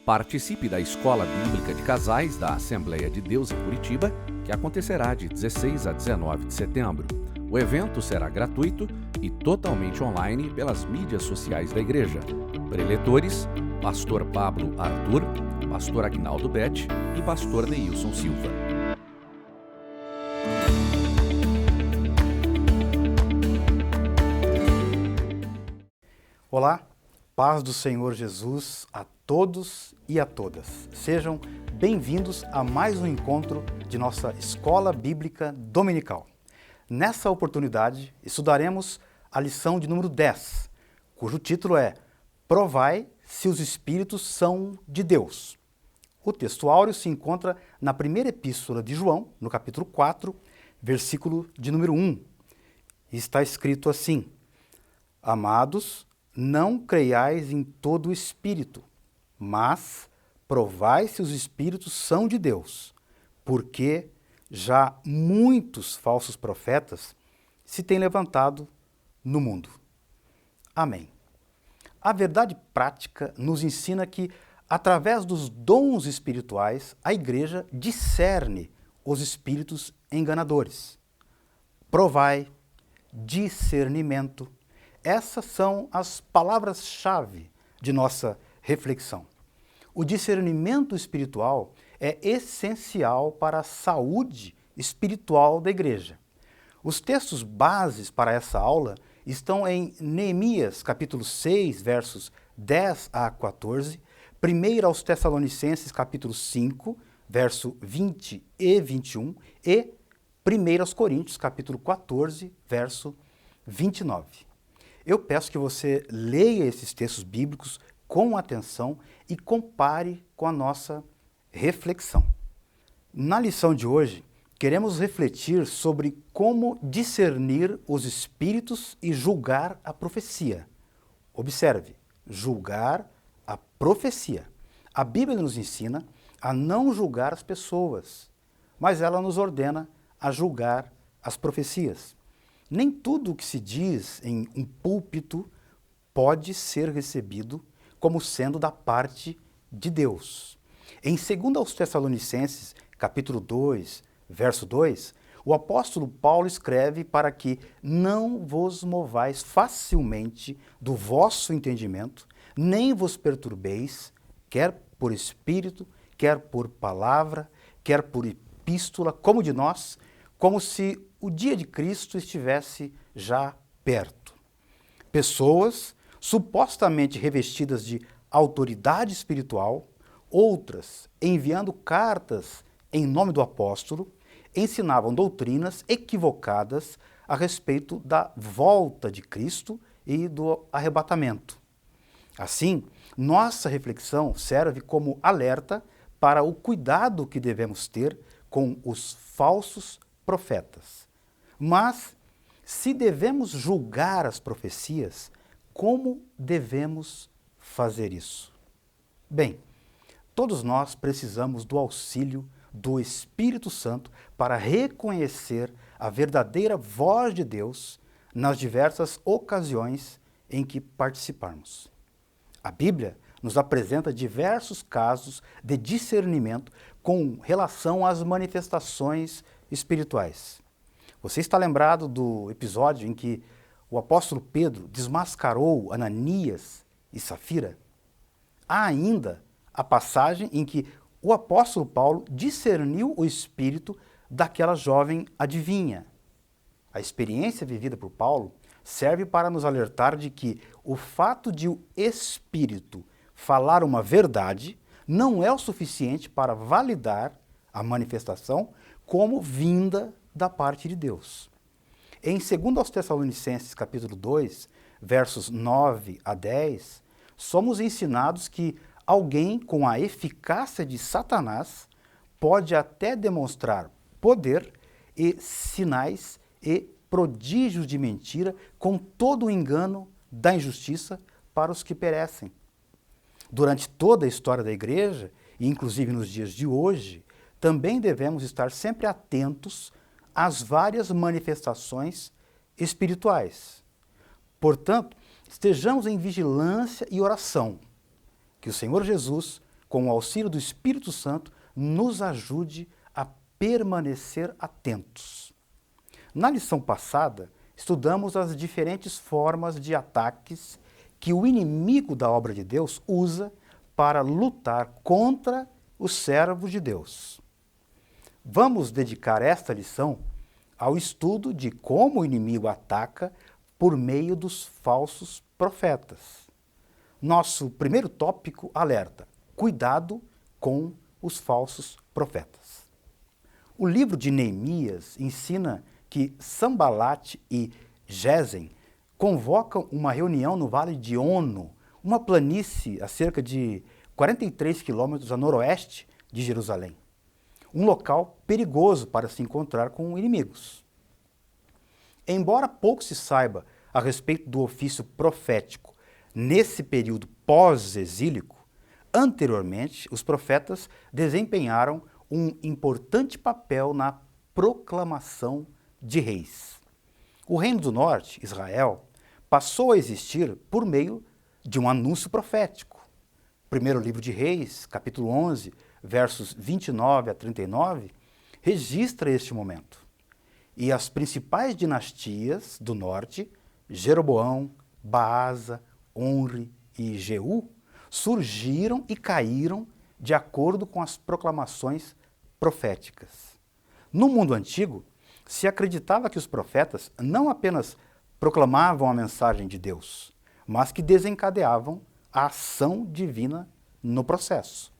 Participe da Escola Bíblica de Casais da Assembleia de Deus em Curitiba, que acontecerá de 16 a 19 de setembro. O evento será gratuito e totalmente online pelas mídias sociais da igreja. Preletores, Pastor Pablo Arthur, Pastor Aguinaldo Bete e Pastor Neilson Silva. Olá, paz do Senhor Jesus a todos e a todas. Sejam bem-vindos a mais um encontro de nossa Escola Bíblica Dominical. Nessa oportunidade, estudaremos a lição de número 10, cujo título é Provai se os Espíritos são de Deus. O texto áureo se encontra na primeira epístola de João, no capítulo 4, versículo de número 1. E está escrito assim: Amados, não creiais em todo o Espírito, mas provai se os Espíritos são de Deus, porque já muitos falsos profetas se têm levantado no mundo. Amém. A verdade prática nos ensina que, através dos dons espirituais, a Igreja discerne os espíritos enganadores. Provai, discernimento. Essas são as palavras-chave de nossa reflexão. O discernimento espiritual é essencial para a saúde espiritual da igreja. Os textos bases para essa aula estão em Neemias, capítulo 6, versos 10 a 14, 1 aos Tessalonicenses, capítulo 5, verso 20 e 21, e 1 aos Coríntios, capítulo 14, verso 29. Eu peço que você leia esses textos bíblicos com atenção e compare com a nossa reflexão. Na lição de hoje, queremos refletir sobre como discernir os espíritos e julgar a profecia. Observe, julgar a profecia. A Bíblia nos ensina a não julgar as pessoas, mas ela nos ordena a julgar as profecias. Nem tudo o que se diz em um púlpito pode ser recebido como sendo da parte de Deus. Em 2 aos Tessalonicenses, capítulo 2, verso 2, o apóstolo Paulo escreve para que não vos movais facilmente do vosso entendimento, nem vos perturbeis, quer por espírito, quer por palavra, quer por epístola, como de nós, como se o dia de Cristo estivesse já perto. Pessoas supostamente revestidas de autoridade espiritual, outras enviando cartas em nome do apóstolo, ensinavam doutrinas equivocadas a respeito da volta de Cristo e do arrebatamento. Assim, nossa reflexão serve como alerta para o cuidado que devemos ter com os falsos profetas. Mas, se devemos julgar as profecias, como devemos fazer isso? Bem, todos nós precisamos do auxílio do Espírito Santo para reconhecer a verdadeira voz de Deus nas diversas ocasiões em que participarmos. A Bíblia nos apresenta diversos casos de discernimento com relação às manifestações espirituais. Você está lembrado do episódio em que o apóstolo Pedro desmascarou Ananias e Safira? Há ainda a passagem em que o apóstolo Paulo discerniu o espírito daquela jovem adivinha. A experiência vivida por Paulo serve para nos alertar de que o fato de o espírito falar uma verdade não é o suficiente para validar a manifestação como vinda da parte de Deus. Em 2 aos Tessalonicenses, capítulo 2, versos 9 a 10, somos ensinados que alguém com a eficácia de Satanás pode até demonstrar poder e sinais e prodígios de mentira com todo o engano da injustiça para os que perecem. Durante toda a história da igreja, e inclusive nos dias de hoje, também devemos estar sempre atentos às várias manifestações espirituais. Portanto, estejamos em vigilância e oração, que o Senhor Jesus com o auxílio do Espírito Santo, nos ajude a permanecer atentos. Na lição passada, estudamos as diferentes formas de ataques que o inimigo da obra de Deus usa para lutar contra os servos de Deus. Vamos dedicar esta lição ao estudo de como o inimigo ataca por meio dos falsos profetas. Nosso primeiro tópico alerta: cuidado com os falsos profetas. O livro de Neemias ensina que Sambalate e Gesem convocam uma reunião no Vale de Ono, uma planície a cerca de 43 quilômetros a noroeste de Jerusalém. Um local perigoso para se encontrar com inimigos. Embora pouco se saiba a respeito do ofício profético nesse período pós-exílico, anteriormente os profetas desempenharam um importante papel na proclamação de reis. O Reino do Norte, Israel, passou a existir por meio de um anúncio profético. Primeiro livro de Reis, capítulo 11, versos 29 a 39, registra este momento. E as principais dinastias do norte, Jeroboão, Baasa, Onri e Jeú, surgiram e caíram de acordo com as proclamações proféticas. No mundo antigo, se acreditava que os profetas não apenas proclamavam a mensagem de Deus, mas que desencadeavam a ação divina no processo.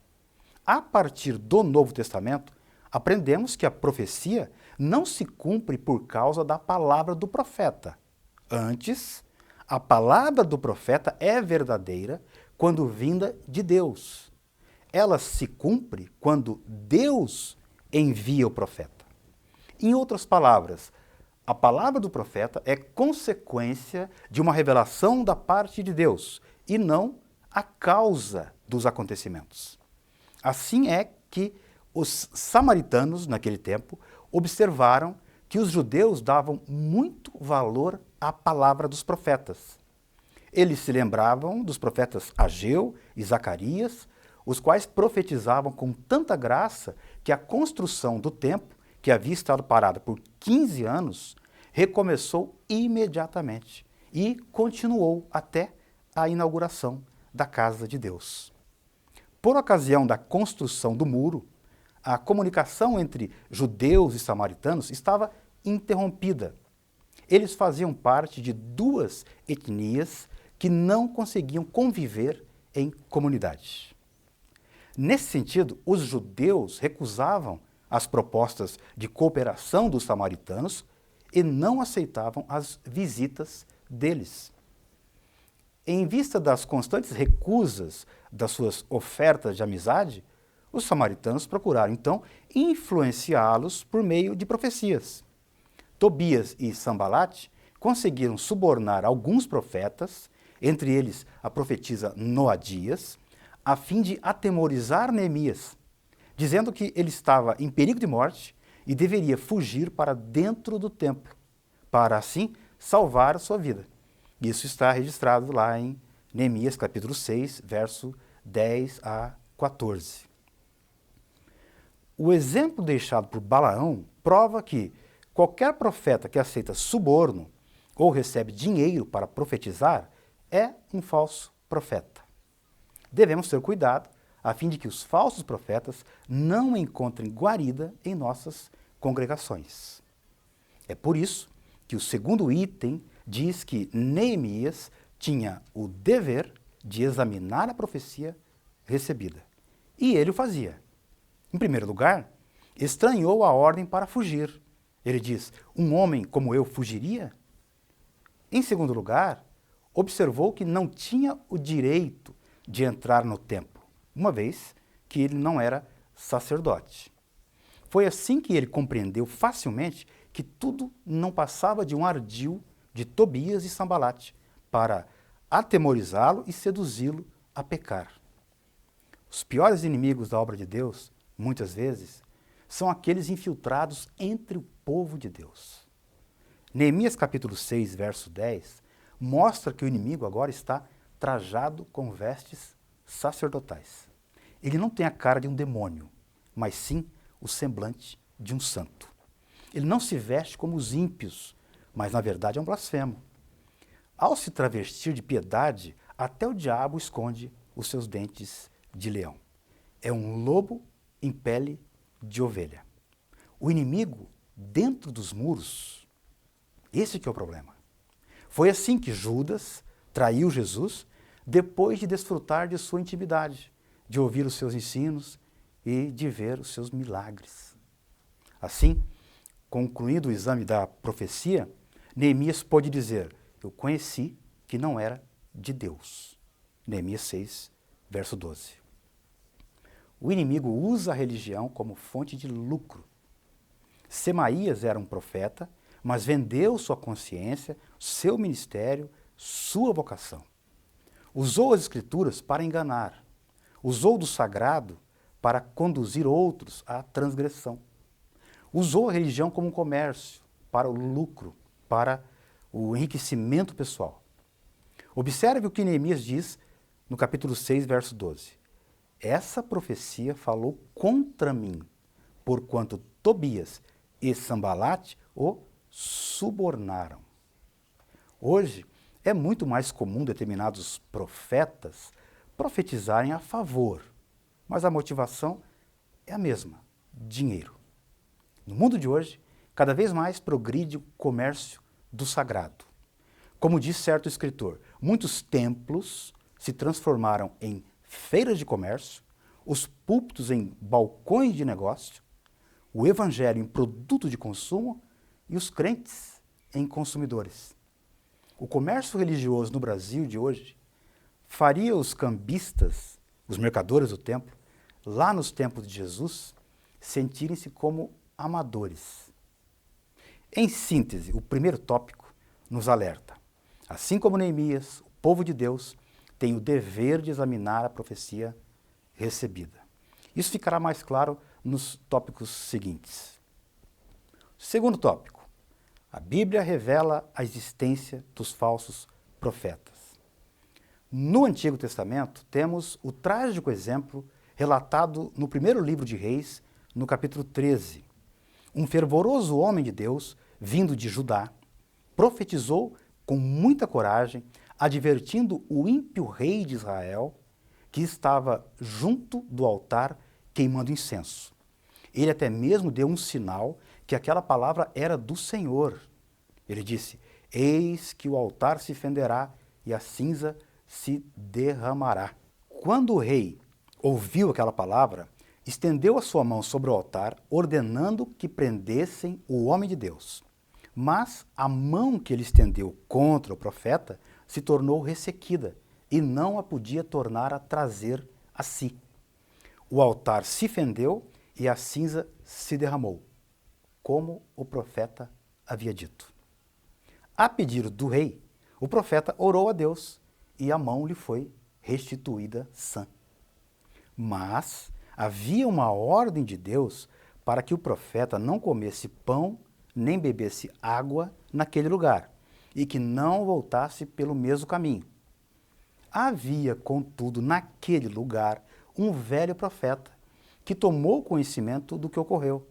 A partir do Novo Testamento, aprendemos que a profecia não se cumpre por causa da palavra do profeta. Antes, a palavra do profeta é verdadeira quando vinda de Deus. Ela se cumpre quando Deus envia o profeta. Em outras palavras, a palavra do profeta é consequência de uma revelação da parte de Deus e não a causa dos acontecimentos. Assim é que os samaritanos, naquele tempo, observaram que os judeus davam muito valor à palavra dos profetas. Eles se lembravam dos profetas Ageu e Zacarias, os quais profetizavam com tanta graça que a construção do templo, que havia estado parada por 15 anos, recomeçou imediatamente e continuou até a inauguração da Casa de Deus. Por ocasião da construção do muro, a comunicação entre judeus e samaritanos estava interrompida. Eles faziam parte de duas etnias que não conseguiam conviver em comunidade. Nesse sentido, os judeus recusavam as propostas de cooperação dos samaritanos e não aceitavam as visitas deles. Em vista das constantes recusas das suas ofertas de amizade, os samaritanos procuraram, então, influenciá-los por meio de profecias. Tobias e Sambalate conseguiram subornar alguns profetas, entre eles a profetisa Noadias, a fim de atemorizar Neemias, dizendo que ele estava em perigo de morte e deveria fugir para dentro do templo, para assim salvar a sua vida. Isso está registrado lá em Neemias capítulo 6, verso 10 a 14. O exemplo deixado por Balaão prova que qualquer profeta que aceita suborno ou recebe dinheiro para profetizar é um falso profeta. Devemos ter cuidado a fim de que os falsos profetas não encontrem guarida em nossas congregações. É por isso que o segundo item diz que Neemias tinha o dever de examinar a profecia recebida. E ele o fazia. Em primeiro lugar, estranhou a ordem para fugir. Ele diz: um homem como eu fugiria? Em segundo lugar, observou que não tinha o direito de entrar no templo, uma vez que ele não era sacerdote. Foi assim que ele compreendeu facilmente que tudo não passava de um ardil de Tobias e Sambalate para atemorizá-lo e seduzi-lo a pecar. Os piores inimigos da obra de Deus, muitas vezes, são aqueles infiltrados entre o povo de Deus. Neemias capítulo 6, verso 10, mostra que o inimigo agora está trajado com vestes sacerdotais. ele não tem a cara de um demônio, mas sim o semblante de um santo. Ele não se veste como os ímpios, mas na verdade é um blasfemo. Ao se travestir de piedade, até o diabo esconde os seus dentes de leão. É um lobo em pele de ovelha. O inimigo dentro dos muros, esse que é o problema. Foi assim que Judas traiu Jesus depois de desfrutar de sua intimidade, de ouvir os seus ensinos e de ver os seus milagres. Assim, concluído o exame da profecia, Neemias pôde dizer: eu conheci que não era de Deus. Neemias 6, verso 12. O inimigo usa a religião como fonte de lucro. Semaías era um profeta, mas vendeu sua consciência, seu ministério, sua vocação. Usou as escrituras para enganar. Usou do sagrado para conduzir outros à transgressão. Usou a religião como um comércio, para o lucro, para o enriquecimento pessoal. Observe o que Neemias diz no capítulo 6, verso 12. Essa profecia falou contra mim, porquanto Tobias e Sambalate o subornaram. Hoje, é muito mais comum determinados profetas profetizarem a favor, mas a motivação é a mesma: dinheiro. No mundo de hoje, cada vez mais progride o comércio do sagrado. Como diz certo escritor, muitos templos se transformaram em feiras de comércio, os púlpitos em balcões de negócio, o evangelho em produto de consumo e os crentes em consumidores. O comércio religioso no Brasil de hoje faria os cambistas, os mercadores do templo, lá nos tempos de Jesus, sentirem-se como amadores. Em síntese, o primeiro tópico nos alerta. Assim como Neemias, o povo de Deus tem o dever de examinar a profecia recebida. Isso ficará mais claro nos tópicos seguintes. Segundo tópico, a Bíblia revela a existência dos falsos profetas. No Antigo Testamento, temos o trágico exemplo relatado no primeiro livro de Reis, no capítulo 13. Um fervoroso homem de Deus, vindo de Judá, profetizou com muita coragem, advertindo o ímpio rei de Israel, que estava junto do altar queimando incenso. Ele até mesmo deu um sinal que aquela palavra era do Senhor. Ele disse: eis que o altar se fenderá e a cinza se derramará. Quando o rei ouviu aquela palavra, estendeu a sua mão sobre o altar, ordenando que prendessem o homem de Deus. Mas a mão que ele estendeu contra o profeta se tornou ressequida e não a podia tornar a trazer a si. O altar se fendeu e a cinza se derramou, como o profeta havia dito. A pedido do rei, o profeta orou a Deus e a mão lhe foi restituída sã. Mas havia uma ordem de Deus para que o profeta não comesse pão nem bebesse água naquele lugar, e que não voltasse pelo mesmo caminho. Havia, contudo, naquele lugar, um velho profeta, que tomou conhecimento do que ocorreu.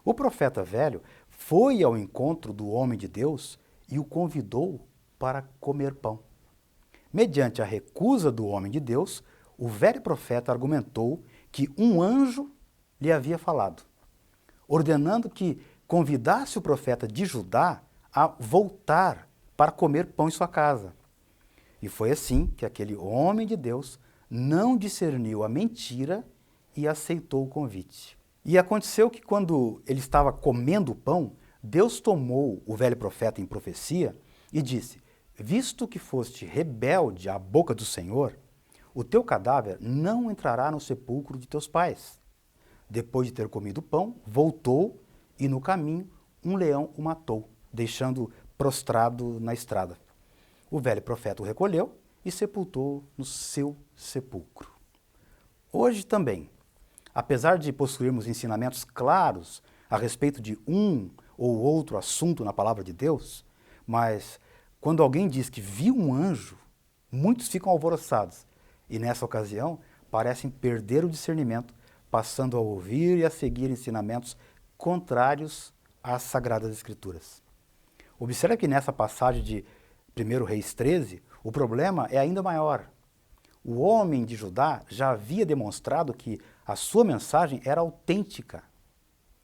O profeta velho foi ao encontro do homem de Deus e o convidou para comer pão. Mediante a recusa do homem de Deus, o velho profeta argumentou que um anjo lhe havia falado, ordenando que convidasse o profeta de Judá a voltar para comer pão em sua casa. E foi assim que aquele homem de Deus não discerniu a mentira e aceitou o convite. E aconteceu que quando ele estava comendo o pão, Deus tomou o velho profeta em profecia e disse: visto que foste rebelde à boca do Senhor, o teu cadáver não entrará no sepulcro de teus pais. Depois de ter comido o pão, voltou e no caminho um leão o matou, deixando-o prostrado na estrada. O velho profeta o recolheu e sepultou no seu sepulcro. Hoje também, apesar de possuirmos ensinamentos claros a respeito de um ou outro assunto na palavra de Deus, mas quando alguém diz que viu um anjo, muitos ficam alvoroçados e, nessa ocasião, parecem perder o discernimento, passando a ouvir e a seguir ensinamentos contrários às Sagradas Escrituras. Observe que nessa passagem de 1 Reis 13, o problema é ainda maior. O homem de Judá já havia demonstrado que a sua mensagem era autêntica.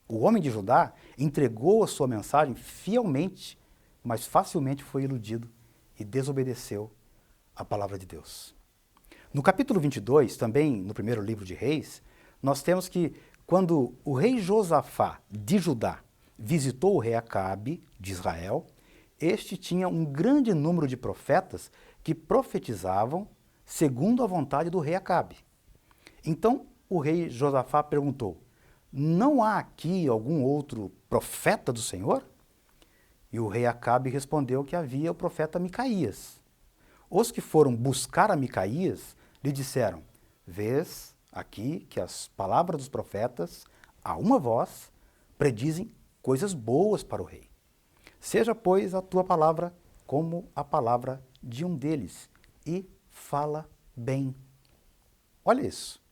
O homem de Judá entregou a sua mensagem fielmente, mas facilmente foi iludido e desobedeceu a palavra de Deus. No capítulo 22, também no primeiro livro de Reis, nós temos que quando o rei Josafá de Judá visitou o rei Acabe de Israel, este tinha um grande número de profetas que profetizavam segundo a vontade do rei Acabe. Então o rei Josafá perguntou: não há aqui algum outro profeta do Senhor? E o rei Acabe respondeu que havia o profeta Micaías. Os que foram buscar a Micaías lhe disseram: vês aqui que as palavras dos profetas, a uma voz, predizem coisas boas para o rei. Seja, pois, a tua palavra como a palavra de um deles, e fala bem. Olha isso.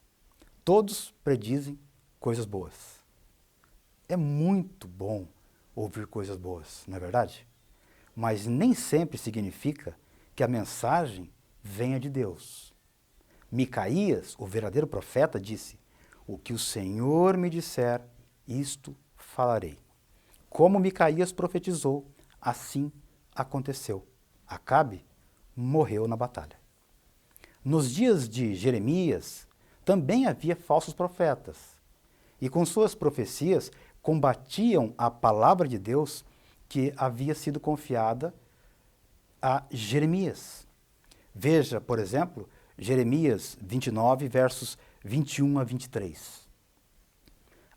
Todos predizem coisas boas. É muito bom ouvir coisas boas, não é verdade? Mas nem sempre significa que a mensagem venha de Deus. Micaías, o verdadeiro profeta, disse: o que o Senhor me disser, isto falarei. Como Micaías profetizou, assim aconteceu. Acabe morreu na batalha. Nos dias de Jeremias, também havia falsos profetas, e com suas profecias combatiam a palavra de Deus que havia sido confiada a Jeremias. Veja, por exemplo, Jeremias 29, versos 21 a 23.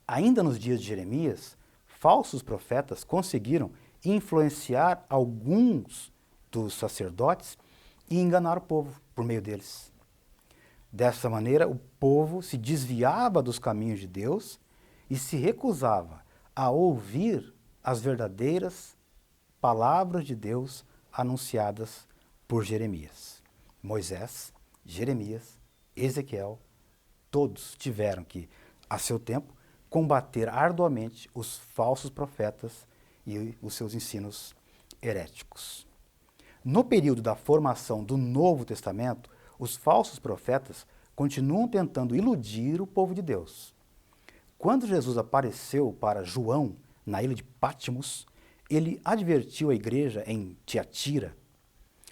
Ainda nos dias de Jeremias, falsos profetas conseguiram influenciar alguns dos sacerdotes e enganar o povo por meio deles. Dessa maneira, o povo se desviava dos caminhos de Deus e se recusava a ouvir as verdadeiras palavras de Deus anunciadas por Jeremias. Moisés, Jeremias, Ezequiel, todos tiveram que, a seu tempo, combater arduamente os falsos profetas e os seus ensinos heréticos. No período da formação do Novo Testamento, os falsos profetas continuam tentando iludir o povo de Deus. Quando Jesus apareceu para João na ilha de Patmos, ele advertiu a igreja em Tiatira.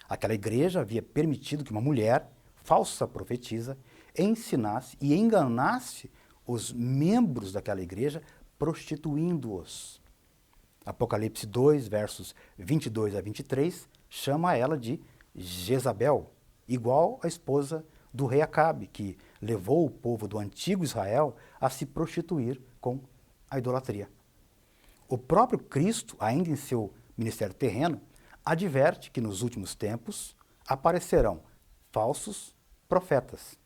Aquela igreja havia permitido que uma mulher, falsa profetisa, ensinasse e enganasse os membros daquela igreja, prostituindo-os. Apocalipse 2, versos 22 a 23, chama ela de Jezabel, igual a esposa do rei Acabe, que levou o povo do antigo Israel a se prostituir com a idolatria. O próprio Cristo, ainda em seu ministério terreno, adverte que nos últimos tempos aparecerão falsos profetas.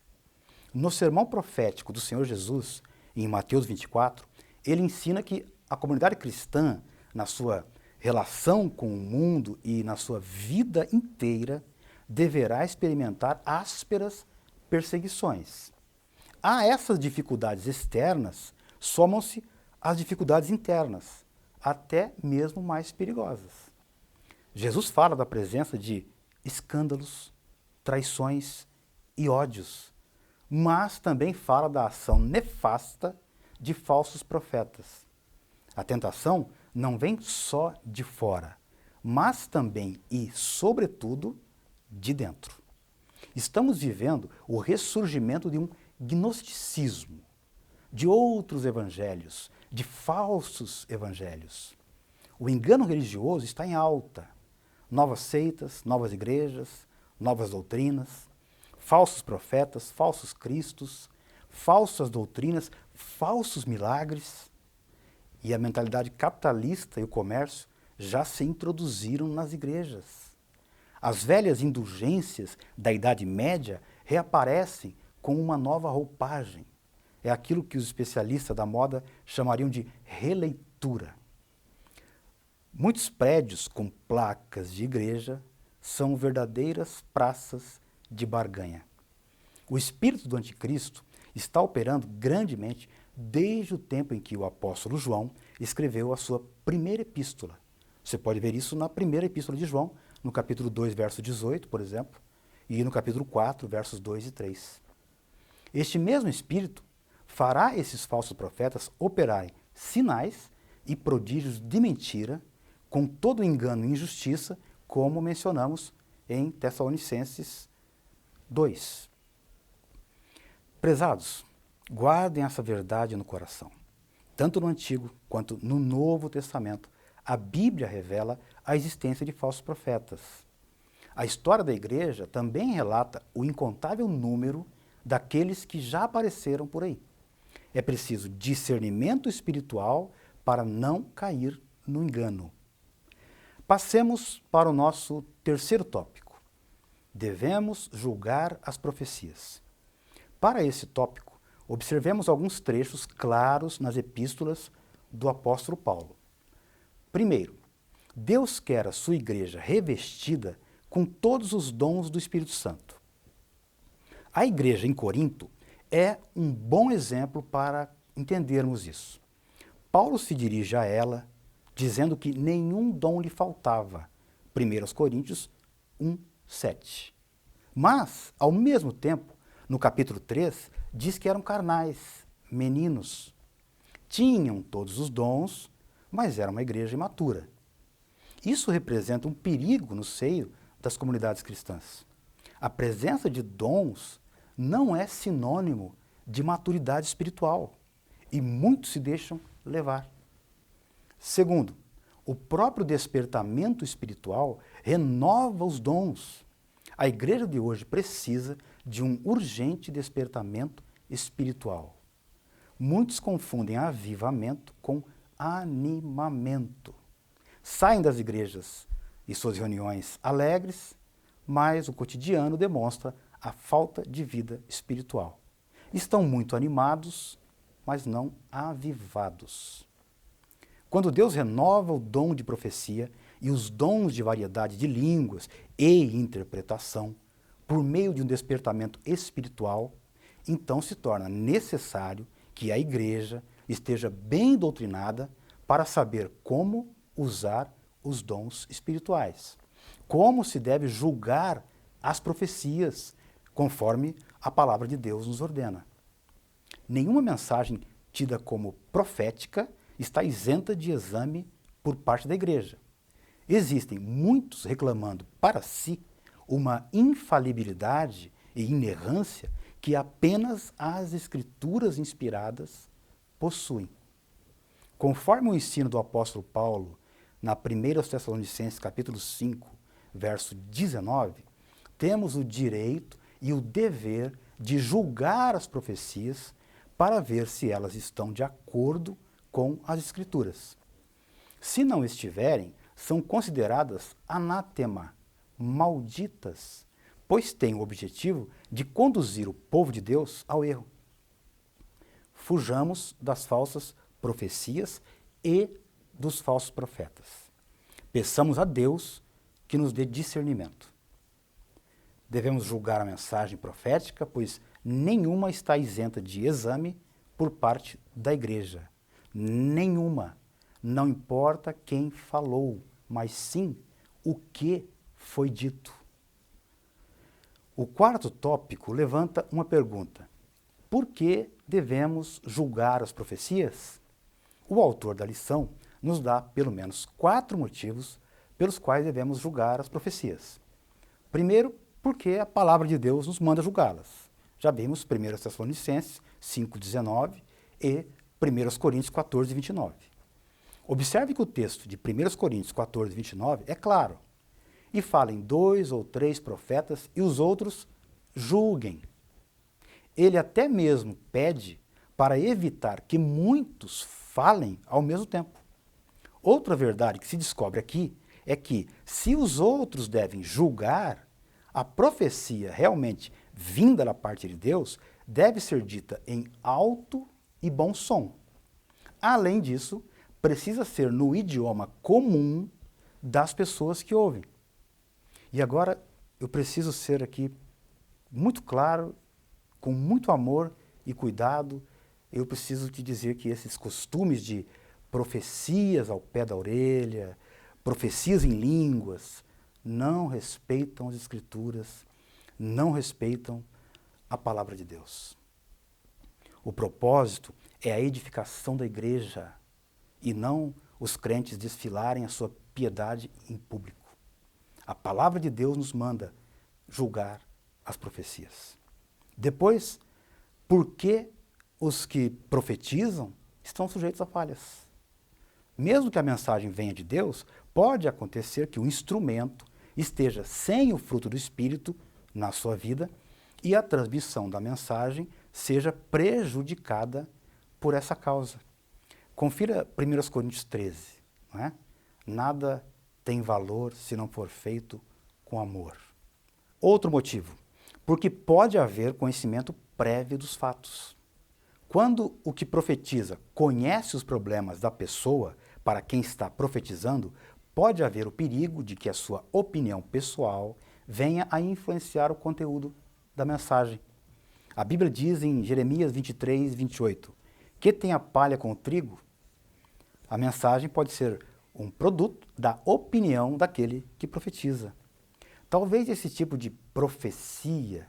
No sermão profético do Senhor Jesus, em Mateus 24, ele ensina que a comunidade cristã, na sua relação com o mundo e na sua vida inteira, deverá experimentar ásperas perseguições. A essas dificuldades externas somam-se as dificuldades internas, até mesmo mais perigosas. Jesus fala da presença de escândalos, traições e ódios, mas também fala da ação nefasta de falsos profetas. A tentação não vem só de fora, mas também e, sobretudo, de dentro. Estamos vivendo o ressurgimento de um gnosticismo, de outros evangelhos, de falsos evangelhos. O engano religioso está em alta. Novas seitas, novas igrejas, novas doutrinas, falsos profetas, falsos cristos, falsas doutrinas, falsos milagres. E a mentalidade capitalista e o comércio já se introduziram nas igrejas. As velhas indulgências da Idade Média reaparecem com uma nova roupagem. É aquilo que os especialistas da moda chamariam de releitura. Muitos prédios com placas de igreja são verdadeiras praças de barganha. O espírito do anticristo está operando grandemente desde o tempo em que o apóstolo João escreveu a sua primeira epístola. Você pode ver isso na primeira epístola de João, no capítulo 2, verso 18, por exemplo, e no capítulo 4, versos 2 e 3. Este mesmo espírito fará esses falsos profetas operarem sinais e prodígios de mentira, com todo engano e injustiça, como mencionamos em Tessalonicenses 2. Prezados, guardem essa verdade no coração. Tanto no Antigo quanto no Novo Testamento, a Bíblia revela a existência de falsos profetas. A história da igreja também relata o incontável número daqueles que já apareceram por aí. É preciso discernimento espiritual para não cair no engano. Passemos para o nosso terceiro tópico. Devemos julgar as profecias. Para esse tópico, observemos alguns trechos claros nas epístolas do apóstolo Paulo. Primeiro, Deus quer a sua igreja revestida com todos os dons do Espírito Santo. A igreja em Corinto é um bom exemplo para entendermos isso. Paulo se dirige a ela dizendo que nenhum dom lhe faltava. 1 Coríntios 1, 7. Mas, ao mesmo tempo, no capítulo 3, diz que eram carnais, meninos. Tinham todos os dons, mas era uma igreja imatura. Isso representa um perigo no seio das comunidades cristãs. A presença de dons não é sinônimo de maturidade espiritual e muitos se deixam levar. Segundo, o próprio despertamento espiritual renova os dons. A igreja de hoje precisa de um urgente despertamento espiritual. Muitos confundem avivamento com animamento. Saem das igrejas e suas reuniões alegres, mas o cotidiano demonstra a falta de vida espiritual. Estão muito animados, mas não avivados. Quando Deus renova o dom de profecia e os dons de variedade de línguas e interpretação, por meio de um despertamento espiritual, então se torna necessário que a igreja esteja bem doutrinada para saber como usar os dons espirituais. Como se deve julgar as profecias, conforme a palavra de Deus nos ordena. Nenhuma mensagem tida como profética está isenta de exame por parte da igreja. Existem muitos reclamando para si uma infalibilidade e inerrância que apenas as escrituras inspiradas possuem. Conforme o ensino do apóstolo Paulo na 1 Tessalonicenses capítulo 5, verso 19, temos o direito e o dever de julgar as profecias para ver se elas estão de acordo com as Escrituras. Se não estiverem, são consideradas anátema, malditas, pois têm o objetivo de conduzir o povo de Deus ao erro. Fujamos das falsas profecias e dos falsos profetas. Peçamos a Deus que nos dê discernimento. Devemos julgar a mensagem profética, pois nenhuma está isenta de exame por parte da igreja. Nenhuma. Não importa quem falou, mas sim o que foi dito. O quarto tópico levanta uma pergunta. Por que devemos julgar as profecias? O autor da lição nos dá pelo menos 4 motivos pelos quais devemos julgar as profecias. Primeiro, porque a palavra de Deus nos manda julgá-las. Já vimos 1 Tessalonicenses 5,19 e 1 Coríntios 14, 29. Observe que o texto de 1 Coríntios 14, 29 é claro. E fala em 2 ou 3 profetas e os outros julguem. Ele até mesmo pede para evitar que muitos falem ao mesmo tempo. Outra verdade que se descobre aqui é que, se os outros devem julgar, a profecia realmente vinda da parte de Deus deve ser dita em alto e bom som. Além disso, precisa ser no idioma comum das pessoas que ouvem. E agora eu preciso ser aqui muito claro com muito amor e cuidado, eu preciso te dizer que esses costumes de profecias ao pé da orelha, profecias em línguas, não respeitam as Escrituras, não respeitam a palavra de Deus. O propósito é a edificação da igreja e não os crentes desfilarem a sua piedade em público. A palavra de Deus nos manda julgar as profecias. Depois, por que os que profetizam estão sujeitos a falhas? Mesmo que a mensagem venha de Deus, pode acontecer que o instrumento esteja sem o fruto do Espírito na sua vida e a transmissão da mensagem seja prejudicada por essa causa. Confira 1 Coríntios 13, não é? Nada tem valor se não for feito com amor. Outro motivo, porque pode haver conhecimento prévio dos fatos. Quando o que profetiza conhece os problemas da pessoa para quem está profetizando, pode haver o perigo de que a sua opinião pessoal venha a influenciar o conteúdo da mensagem. A Bíblia diz em Jeremias 23, 28, que tem a palha com o trigo. A mensagem pode ser um produto da opinião daquele que profetiza. Talvez esse tipo de profecia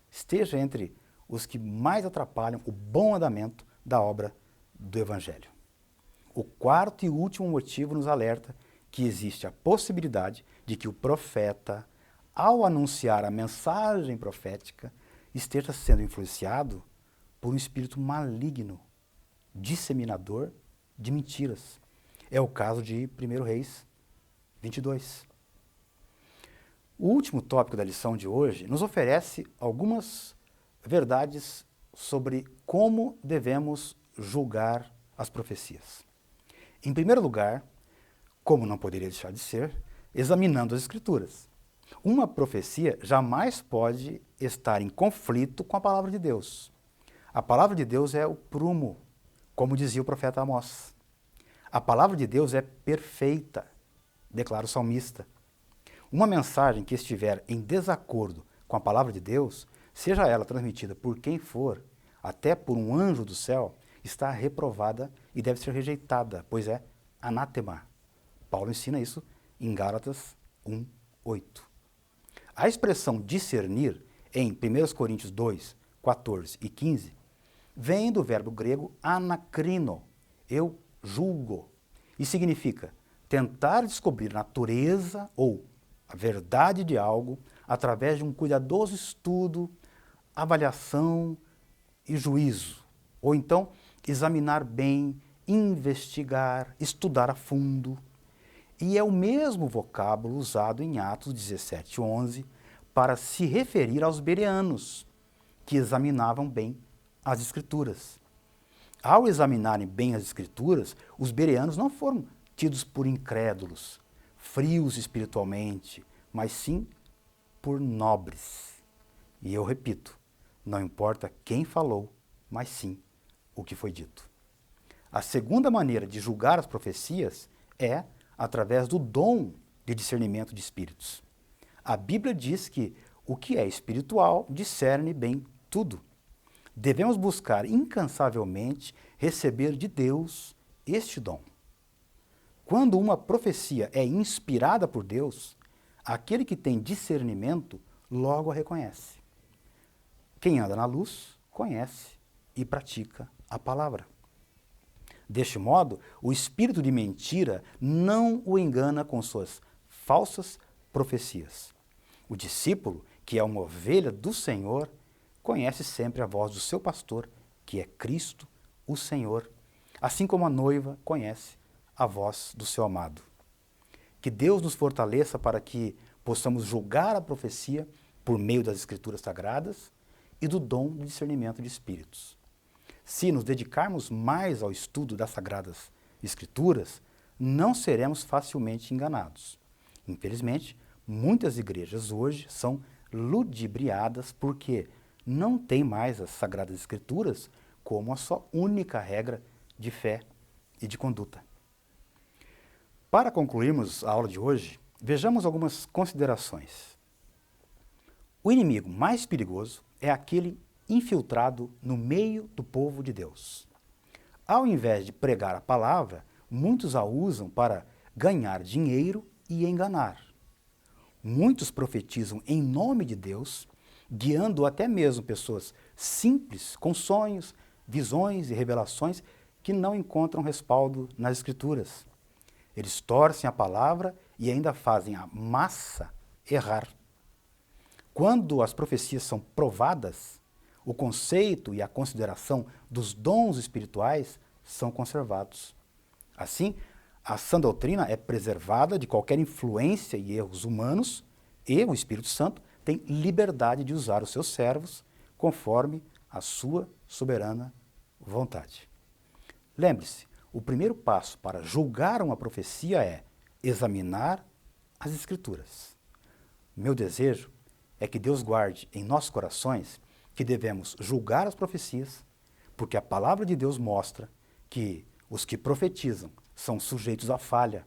esteja entre os que mais atrapalham o bom andamento da obra do Evangelho. O quarto e último motivo nos alerta que existe a possibilidade de que o profeta, ao anunciar a mensagem profética, esteja sendo influenciado por um espírito maligno, disseminador de mentiras. É o caso de 1 Reis 22. O último tópico da lição de hoje nos oferece algumas verdades sobre como devemos julgar as profecias. Em primeiro lugar, como não poderia deixar de ser, examinando as Escrituras. Uma profecia jamais pode estar em conflito com a palavra de Deus. A palavra de Deus é o prumo, como dizia o profeta Amós. A palavra de Deus é perfeita, declara o salmista. Uma mensagem que estiver em desacordo com a palavra de Deus, seja ela transmitida por quem for, até por um anjo do céu, está reprovada e deve ser rejeitada, pois é anátema. Paulo ensina isso em Gálatas 1:8. A expressão discernir em 1 Coríntios 2, 14 e 15 vem do verbo grego anakrino, eu julgo, e significa tentar descobrir a natureza ou a verdade de algo através de um cuidadoso estudo, avaliação e juízo, ou então examinar bem, investigar, estudar a fundo. E é o mesmo vocábulo usado em Atos 17:11 para se referir aos bereanos, que examinavam bem as Escrituras. Ao examinarem bem as Escrituras, os bereanos não foram tidos por incrédulos, frios espiritualmente, mas sim por nobres. E eu repito, não importa quem falou, mas sim o que foi dito. A segunda maneira de julgar as profecias é através do dom de discernimento de espíritos. A Bíblia diz que o que é espiritual discerne bem tudo. Devemos buscar incansavelmente receber de Deus este dom. Quando uma profecia é inspirada por Deus, aquele que tem discernimento logo a reconhece. Quem anda na luz, conhece e pratica a palavra. Deste modo, o espírito de mentira não o engana com suas falsas profecias. O discípulo, que é uma ovelha do Senhor, conhece sempre a voz do seu pastor, que é Cristo, o Senhor, assim como a noiva conhece a voz do seu amado. Que Deus nos fortaleça para que possamos julgar a profecia por meio das Escrituras Sagradas e do dom do discernimento de espíritos. Se nos dedicarmos mais ao estudo das Sagradas Escrituras, não seremos facilmente enganados. Infelizmente, muitas igrejas hoje são ludibriadas porque não têm mais as Sagradas Escrituras como a sua única regra de fé e de conduta. Para concluirmos a aula de hoje, vejamos algumas considerações. O inimigo mais perigoso é aquele infiltrado no meio do povo de Deus. Ao invés de pregar a palavra, muitos a usam para ganhar dinheiro e enganar. Muitos profetizam em nome de Deus, guiando até mesmo pessoas simples com sonhos, visões e revelações que não encontram respaldo nas Escrituras. Eles torcem a palavra e ainda fazem a massa errar. Quando as profecias são provadas, o conceito e a consideração dos dons espirituais são conservados. Assim, a sã doutrina é preservada de qualquer influência e erros humanos e o Espírito Santo tem liberdade de usar os seus servos conforme a sua soberana vontade. Lembre-se, o primeiro passo para julgar uma profecia é examinar as Escrituras. Meu desejo é que Deus guarde em nossos corações que devemos julgar as profecias, porque a palavra de Deus mostra que os que profetizam são sujeitos à falha,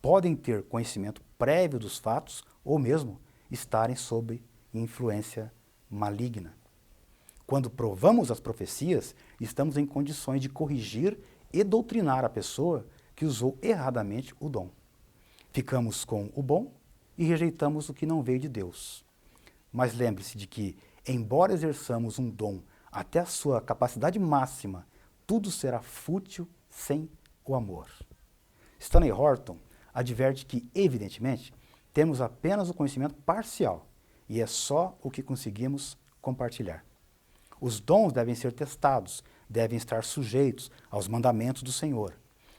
podem ter conhecimento prévio dos fatos ou mesmo estarem sob influência maligna. Quando provamos as profecias, estamos em condições de corrigir e doutrinar a pessoa que usou erradamente o dom. Ficamos com o bom e rejeitamos o que não veio de Deus. Mas lembre-se de que, embora exerçamos um dom até a sua capacidade máxima, tudo será fútil sem o amor. Stanley Horton adverte que, evidentemente, temos apenas o conhecimento parcial e é só o que conseguimos compartilhar. Os dons devem ser testados, devem estar sujeitos aos mandamentos do Senhor.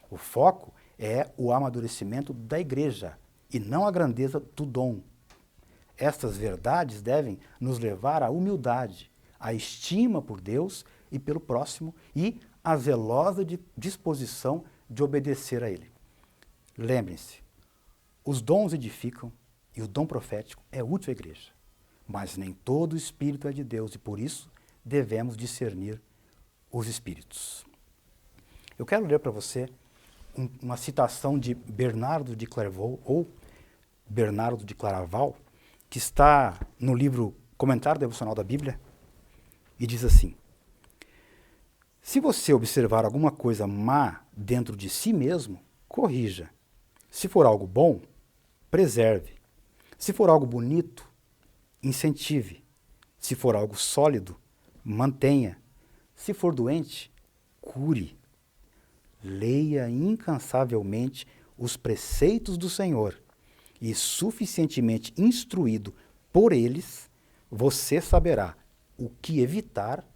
O foco é o amadurecimento da igreja e não a grandeza do dom. Estas verdades devem nos levar à humildade, à estima por Deus e pelo próximo e à zelosa disposição de obedecer a Ele. Lembrem-se, os dons edificam e o dom profético é útil à igreja, mas nem todo o Espírito é de Deus e por isso devemos discernir os Espíritos. Eu quero ler para você uma citação de Bernardo de Clairvaux, ou Bernardo de Claraval, que está no livro Comentário Devocional da Bíblia, e diz assim: se você observar alguma coisa má dentro de si mesmo, corrija. Se for algo bom, preserve. Se for algo bonito, incentive. Se for algo sólido, mantenha. Se for doente, cure. Leia incansavelmente os preceitos do Senhor e, suficientemente instruído por eles, você saberá o que evitar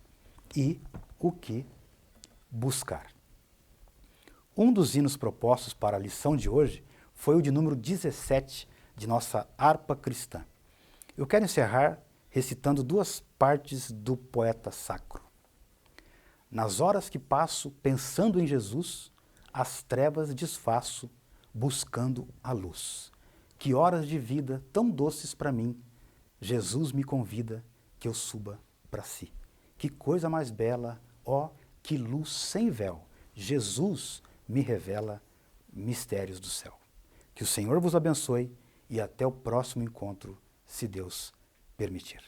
e o que buscar. Um dos hinos propostos para a lição de hoje foi o de número 17 de nossa harpa cristã. Eu quero encerrar recitando duas partes do poeta sacro. Nas horas que passo pensando em Jesus, as trevas desfaço, buscando a luz. Que horas de vida tão doces para mim, Jesus me convida que eu suba para si. Que coisa mais bela, ó, que luz sem véu, Jesus me revela mistérios do céu. Que o Senhor vos abençoe e até o próximo encontro, se Deus permitir.